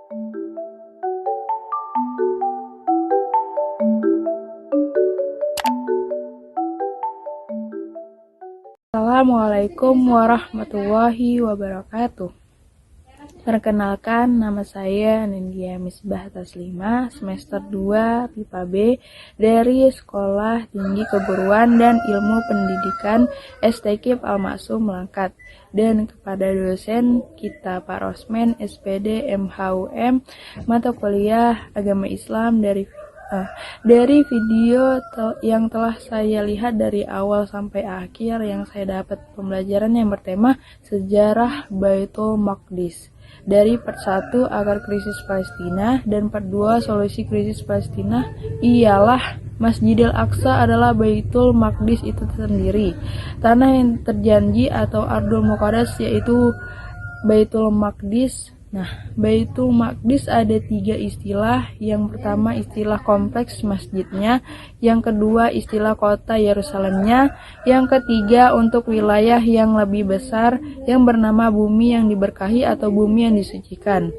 Assalamualaikum warahmatullahi wabarakatuh. Perkenalkan, nama saya Nindya Misbah Taslima, semester 2 PIPA B dari Sekolah Tinggi Keguruan dan Ilmu Pendidikan STKIP Al-Maksum Langkat. Dan kepada dosen kita Pak Rosmen SPD MHUM mata kuliah Agama Islam dari video yang telah saya lihat dari awal sampai akhir, yang saya dapat pembelajaran yang bertema sejarah Baitul Maqdis. Dari part 1 akar krisis Palestina dan part 2 solusi krisis Palestina ialah Masjidil Aqsa adalah Baitul Maqdis itu sendiri, tanah yang terjanji atau Ardul Muqaddas, yaitu Baitul Maqdis. Nah, Baitul Maqdis ada 3 istilah. Yang pertama istilah kompleks masjidnya, yang kedua istilah kota Yerusalemnya, yang ketiga untuk wilayah yang lebih besar yang bernama bumi yang diberkahi atau bumi yang disucikan.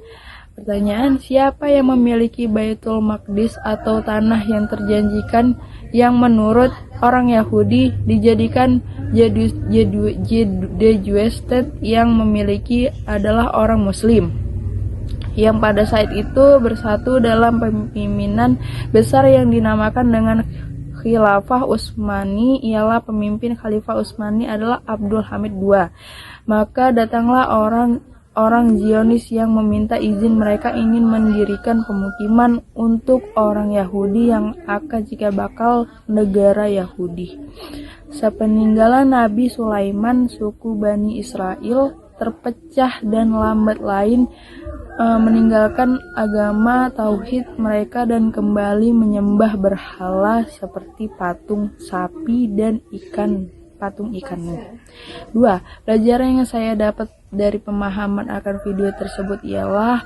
Pertanyaan, siapa yang memiliki Baitul Maqdis atau tanah yang terjanjikan yang menurut orang Yahudi dijadikan the Jewish State yang memiliki adalah orang Muslim, yang pada saat itu bersatu dalam pemimpinan besar yang dinamakan dengan Khilafah Utsmani. Ialah pemimpin Khalifah Utsmani adalah Abdul Hamid II. Maka datanglah orang Zionis yang meminta izin. Mereka ingin mendirikan pemukiman untuk orang Yahudi yang akan jika bakal negara Yahudi. Sepeninggalan Nabi Sulaiman, suku Bani Israel terpecah dan lambat laun meninggalkan agama tauhid mereka dan kembali menyembah berhala seperti patung sapi dan patung ikan. 2. Pelajaran yang saya dapat dari pemahaman akan video tersebut ialah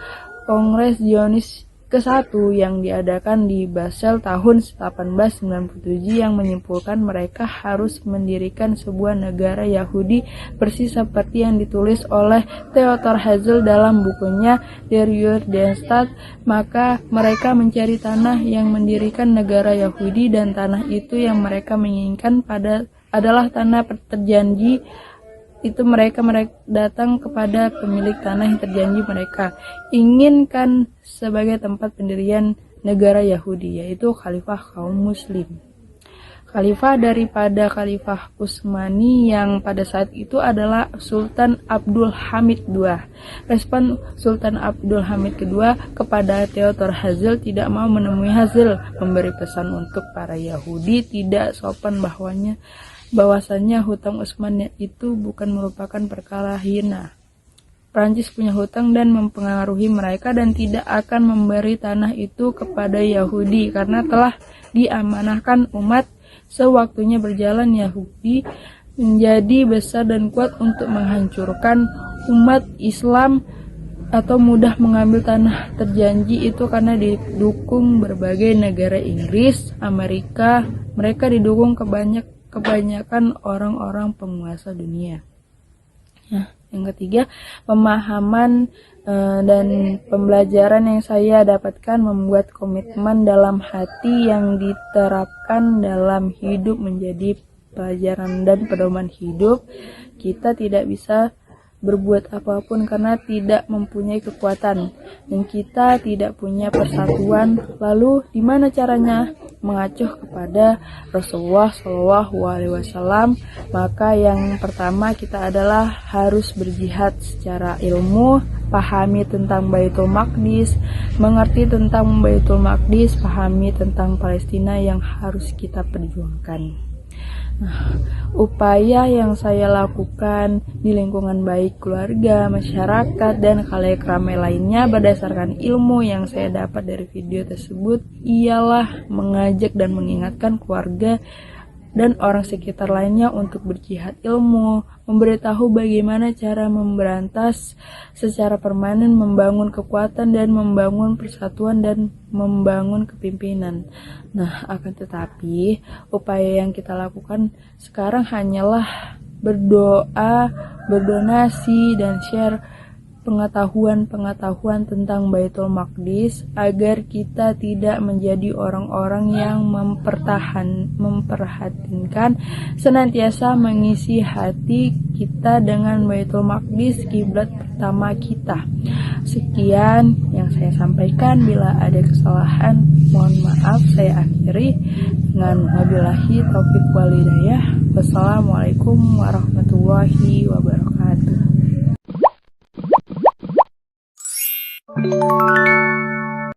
Kongres Zionis ke-1 yang diadakan di Basel tahun 1897 yang menyimpulkan mereka harus mendirikan sebuah negara Yahudi persis seperti yang ditulis oleh Theodor Herzl dalam bukunya Der Judenstaat. Maka mereka mencari tanah yang mendirikan negara Yahudi, dan tanah itu yang mereka menginginkan adalah tanah terjanji. Itu mereka datang kepada pemilik tanah yang terjanji mereka inginkan sebagai tempat pendirian negara Yahudi, yaitu Khalifah kaum Muslim. Khalifah daripada Khalifah Utsmani yang pada saat itu adalah Sultan Abdul Hamid II. Respon Sultan Abdul Hamid II kepada Theodor Herzl tidak mau menemui Herzl, memberi pesan untuk para Yahudi tidak sopan bahwasannya hutang Utsman itu bukan merupakan perkara hina. Prancis punya hutang dan mempengaruhi mereka dan tidak akan memberi tanah itu kepada Yahudi karena telah diamanahkan umat. Sewaktunya berjalan, Yahudi menjadi besar dan kuat untuk menghancurkan umat Islam atau mudah mengambil tanah terjanji itu karena didukung berbagai negara. Inggris, Amerika, mereka didukung kebanyakan orang-orang penguasa dunia. Nah, yang ketiga, pemahaman dan pembelajaran yang saya dapatkan membuat komitmen dalam hati yang diterapkan dalam hidup menjadi pelajaran dan pedoman hidup. Kita tidak bisa berbuat apapun karena tidak mempunyai kekuatan, dan kita tidak punya persatuan. Lalu di mana caranya? Mengacu kepada Rasulullah SAW. Maka yang pertama kita adalah harus berjihad secara ilmu, pahami tentang Baitul Maqdis, mengerti tentang Baitul Maqdis, pahami tentang Palestina yang harus kita perjuangkan. Nah, upaya yang saya lakukan di lingkungan baik keluarga, masyarakat, dan khalayak ramai lainnya berdasarkan ilmu yang saya dapat dari video tersebut ialah mengajak dan mengingatkan keluarga dan orang sekitar lainnya untuk berjihad ilmu, memberitahu bagaimana cara memberantas secara permanen, membangun kekuatan dan membangun persatuan dan membangun kepimpinan. Nah, akan tetapi upaya yang kita lakukan sekarang hanyalah berdoa, berdonasi, dan share pengetahuan tentang Baitul Maqdis agar kita tidak menjadi orang-orang yang memperhatinkan senantiasa mengisi hati kita dengan Baitul Maqdis, kiblat pertama kita. Sekian yang saya sampaikan. Bila ada kesalahan, mohon maaf. Saya akhiri dengan wabillahi taufiq wal hidayah. Wassalamualaikum warahmatullahi wabarakatuh.